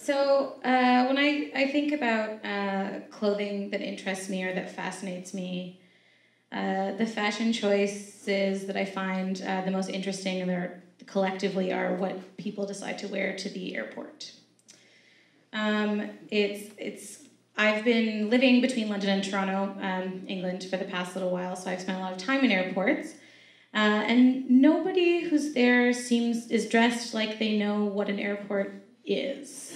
When I think about clothing that interests me or that fascinates me, the fashion choices that I find the most interesting and they're collectively are what people decide to wear to the airport. I've been living between London and Toronto, England, for the past little while, so I've spent a lot of time in airports. And nobody who's there is dressed like they know what an airport is.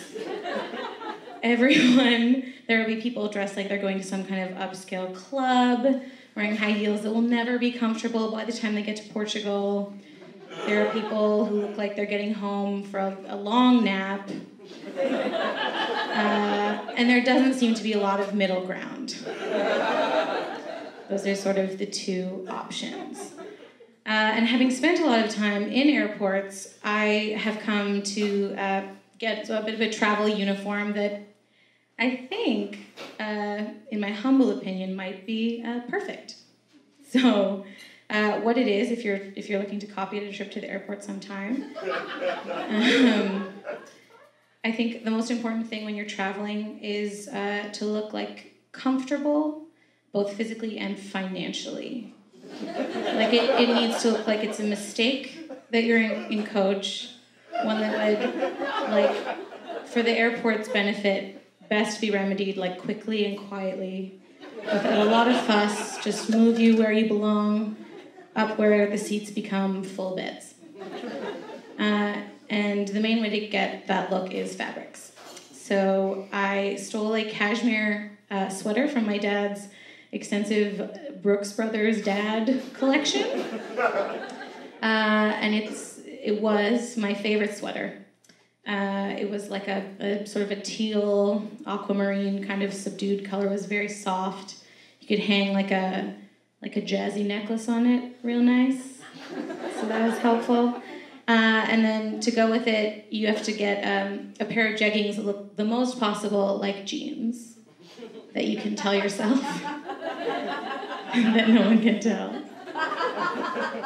There will be people dressed like they're going to some kind of upscale club, wearing high heels that will never be comfortable by the time they get to Portugal. There are people who look like they're getting home for a long nap. And there doesn't seem to be a lot of middle ground. Those are sort of the two options. And having spent a lot of time in airports, I have come to get a bit of a travel uniform that I think, in my humble opinion, might be perfect. So, what it is, if you're looking to copy it a trip to the airport sometime, I think the most important thing when you're traveling is to look like comfortable, both physically and financially. Like it needs to look like it's a mistake that you're in coach, one that would, like, for the airport's benefit, best be remedied like quickly and quietly, without a lot of fuss. Just move you where you belong, up where the seats become full beds. And the main way to get that look is fabrics. So I stole a cashmere sweater from my dad's extensive Brooks Brothers dad collection. And it was my favorite sweater. It was like a sort of a teal, aquamarine kind of subdued color. It was very soft. You could hang like a jazzy necklace on it, real nice. So that was helpful. And then to go with it, you have to get a pair of jeggings that look the most possible like jeans, that you can tell yourself that no one can tell.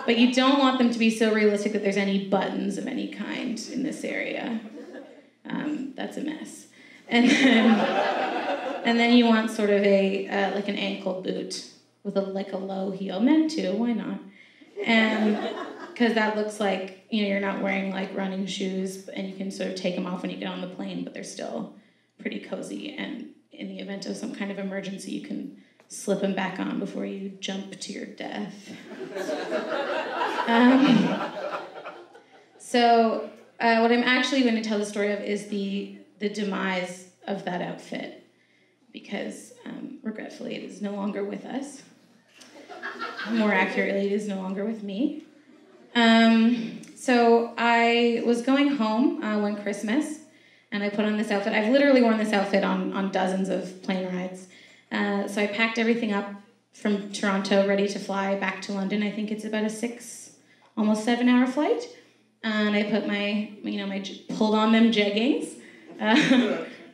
But you don't want them to be so realistic that there's any buttons of any kind in this area. That's a mess. And then you want sort of like an ankle boot with a low heel. Men too, why not? And because that looks like, you're not wearing like running shoes, and you can sort of take them off when you get on the plane, but they're still pretty cozy. And in the event of some kind of emergency, you can slip them back on before you jump to your death. So what I'm actually going to tell the story of is the demise of that outfit, because regretfully it is no longer with us. More accurately, it is no longer with me. So I was going home one Christmas, and I put on this outfit. I've literally worn this outfit on dozens of plane rides. So I packed everything up from Toronto, ready to fly back to London. I think it's about a almost 7-hour flight. And I put pulled on them jeggings,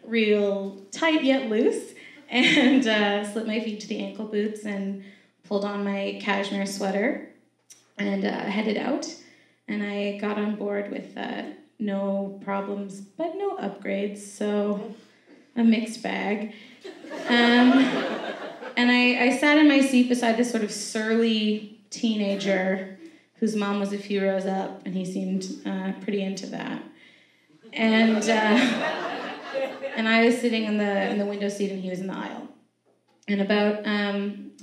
real tight yet loose, and slipped my feet to the ankle boots and pulled on my cashmere sweater and headed out. And I got on board with no problems, but no upgrades, so a mixed bag. And I sat in my seat beside this sort of surly teenager whose mom was a few rows up, and he seemed pretty into that. And I was sitting in the window seat, and he was in the aisle. And about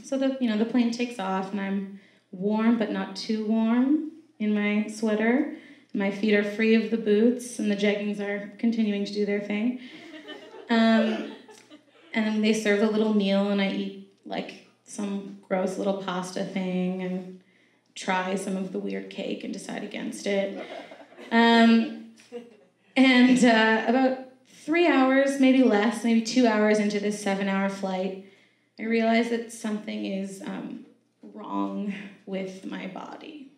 so the plane takes off, and I'm warm but not too warm in my sweater. My feet are free of the boots, and the jeggings are continuing to do their thing. And then they serve a little meal, and I eat like some gross little pasta thing and try some of the weird cake and decide against it. About 3 hours, maybe less, maybe 2 hours into this 7-hour flight, I realized that something is wrong with my body.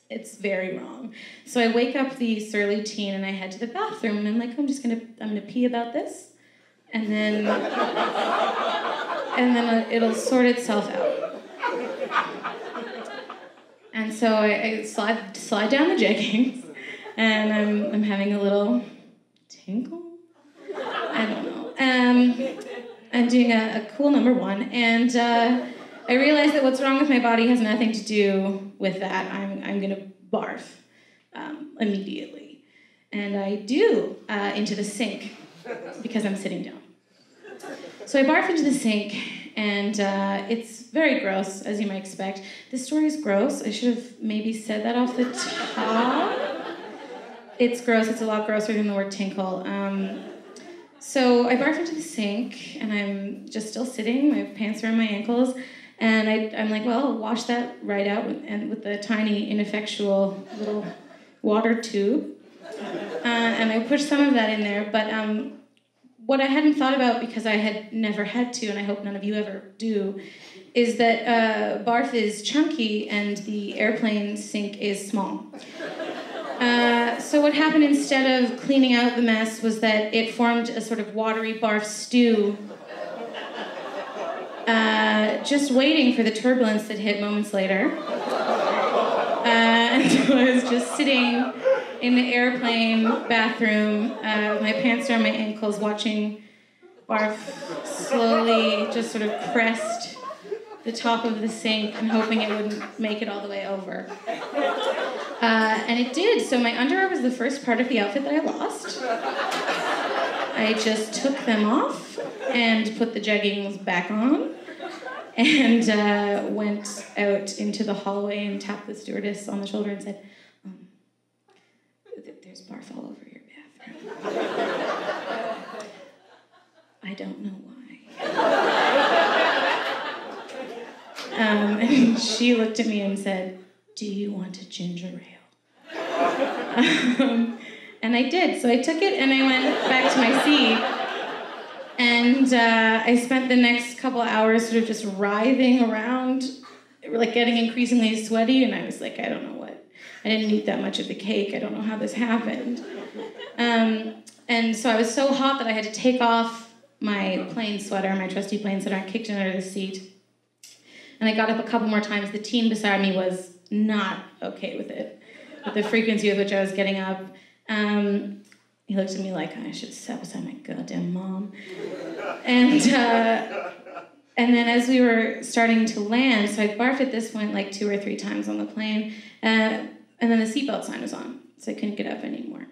It's very wrong. So I wake up the surly teen and I head to the bathroom, and I'm like, I'm gonna pee about this, and then it'll sort itself out. And so I slide down the jeggings, and I'm having a little tinkle I don't know. I'm doing a cool number one, and I realized that what's wrong with my body has nothing to do with that. I'm gonna barf immediately. And I do into the sink because I'm sitting down. So I barf into the sink, and it's very gross, as you might expect. This story is gross. I should have maybe said that off the top. It's gross. It's a lot grosser than the word tinkle. So I barf into the sink, and I'm just still sitting. My pants are on my ankles. And I'm like, well, I'll wash that right out with the tiny, ineffectual little water tube. And I pushed some of that in there. But what I hadn't thought about, because I had never had to, and I hope none of you ever do, is that barf is chunky and the airplane sink is small. So what happened, instead of cleaning out the mess, was that it formed a sort of watery barf stew, just waiting for the turbulence that hit moments later. And so I was just sitting in the airplane bathroom, with my pants around my ankles, watching barf slowly just sort of crest the top of the sink and hoping it wouldn't make it all the way over. And it did. So my underwear was the first part of the outfit that I lost. I just took them off and put the jeggings back on and went out into the hallway and tapped the stewardess on the shoulder and said, there's barf all over your bathroom. I don't know why. And she looked at me and said, do you want a ginger ale? And I did. So I took it and I went back to my seat. And I spent the next couple hours sort of just writhing around, like getting increasingly sweaty. And I was like, I don't know what. I didn't eat that much of the cake. I don't know how this happened. And so I was so hot that I had to take off my plain sweater, my trusty plain sweater, and kicked it under the seat. And I got up a couple more times. The teen beside me was not okay with it, with the frequency with which I was getting up. He looked at me like I should have sat beside my goddamn mom. And then as we were starting to land, so I barfed at this point like 2 or 3 times on the plane, and then the seatbelt sign was on, so I couldn't get up anymore.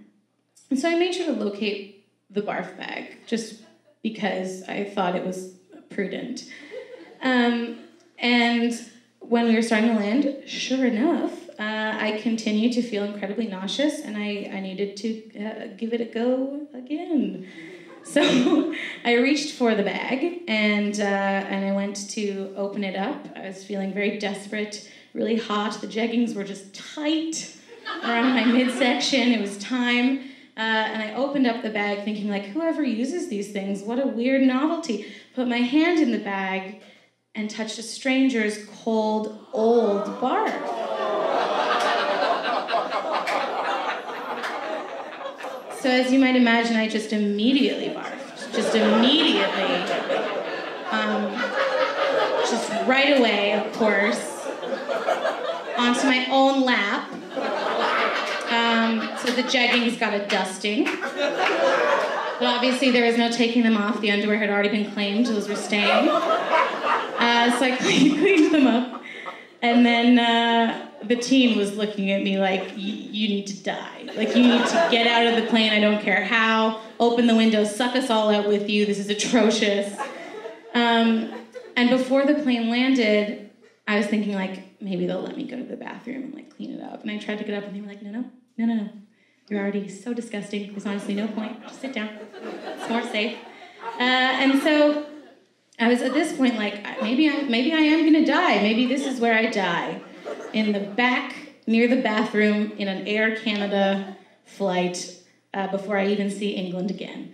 And so I made sure to locate the barf bag, just because I thought it was prudent. And when we were starting to land, sure enough, I continued to feel incredibly nauseous, and I needed to give it a go again. So I reached for the bag, and I went to open it up. I was feeling very desperate, really hot. The jeggings were just tight around my midsection. It was time. And I opened up the bag thinking, like, whoever uses these things, what a weird novelty. Put my hand in the bag and touched a stranger's cold, old barf. So as you might imagine, I just immediately barfed. Just immediately. Just right away, of course, onto my own lap. So the jeggings got a dusting. But obviously there was no taking them off. The underwear had already been claimed. Those were staying. So I cleaned them up. And then the teen was looking at me like, you need to die. Like, you need to get out of the plane, I don't care how. Open the window, suck us all out with you. This is atrocious. And before the plane landed, I was thinking, like, maybe they'll let me go to the bathroom and, like, clean it up. And I tried to get up, and they were like, no. You're already so disgusting. There's honestly no point. Just sit down. It's more safe. And so I was at this point like, maybe I am gonna die. Maybe this is where I die. In the back, near the bathroom, in an Air Canada flight, before I even see England again.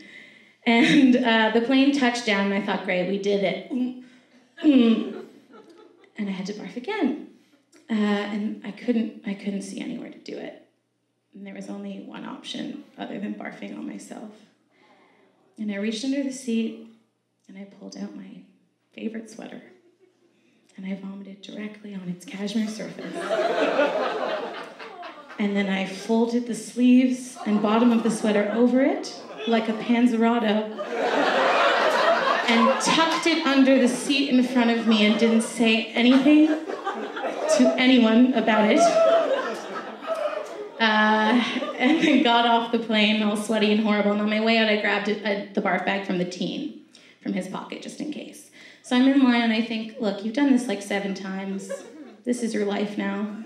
And the plane touched down, and I thought, great, we did it. And I had to barf again. And I couldn't see anywhere to do it. And there was only one option other than barfing on myself. And I reached under the seat, and I pulled out my favorite sweater, and I vomited directly on its cashmere surface. And then I folded the sleeves and bottom of the sweater over it like a panzerotto and tucked it under the seat in front of me and didn't say anything to anyone about it. And then got off the plane all sweaty and horrible. And on my way out, I grabbed the barf bag from the teen, from his pocket, just in case. So I'm in line and I think, look, you've done this like 7 times. This is your life now.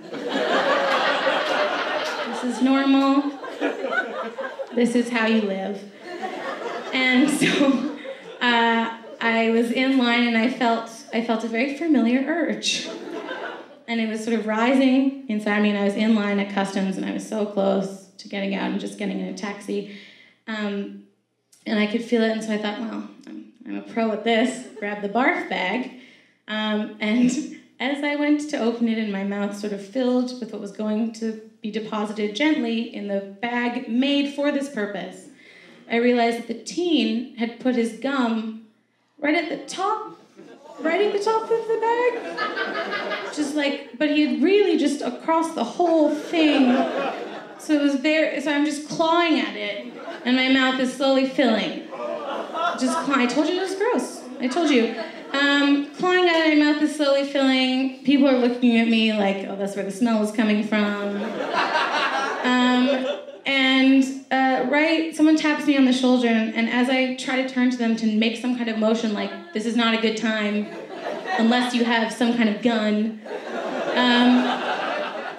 This is normal. This is how you live. And so I was in line and I felt a very familiar urge. And it was sort of rising inside me, and I was in line at customs, and I was so close to getting out and just getting in a taxi. And I could feel it, and so I thought, well, I'm a pro at this. Grab the barf bag. And as I went to open it, and my mouth sort of filled with what was going to be deposited gently in the bag made for this purpose, I realized that the teen had put his gum right at the top of the bag. Just like, but he had really just across the whole thing. So it was there, so I'm just clawing at it, and my mouth is slowly filling. Just clawing. I told you it was gross. I told you. Clawing at it, my mouth is slowly filling. People are looking at me like, oh, that's where the smell was coming from. Someone taps me on the shoulder, and as I try to turn to them to make some kind of motion, like, this is not a good time, unless you have some kind of gun,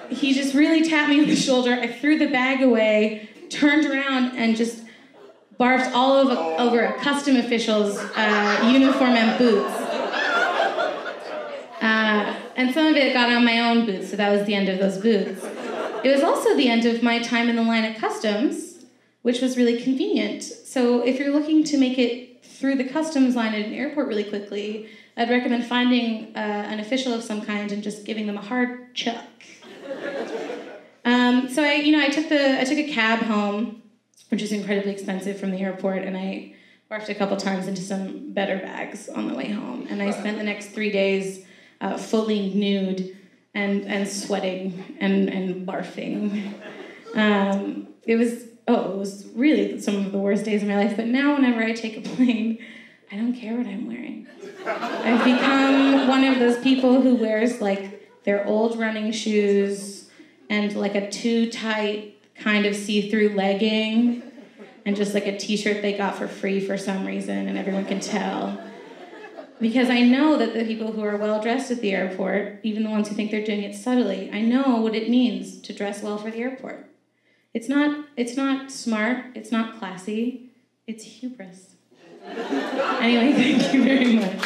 he just really tapped me on the shoulder. I threw the bag away, turned around, and just barfed all over a custom official's uniform and boots. And some of it got on my own boots, so that was the end of those boots. It was also the end of my time in the line at customs, which was really convenient. So if you're looking to make it through the customs line at an airport really quickly, I'd recommend finding an official of some kind and just giving them a hard chuck. So I took a cab home, which is incredibly expensive from the airport, and I barfed a couple times into some better bags on the way home. And I spent the next 3 days fully nude and sweating and barfing. It was really some of the worst days of my life. But now whenever I take a plane, I don't care what I'm wearing. I've become one of those people who wears like their old running shoes and like a too tight kind of see-through legging and just like a t-shirt they got for free for some reason, and everyone can tell. Because I know that the people who are well-dressed at the airport, even the ones who think they're doing it subtly, I know what it means to dress well for the airport. It's not smart, it's not classy, it's hubris. Anyway, thank you very much.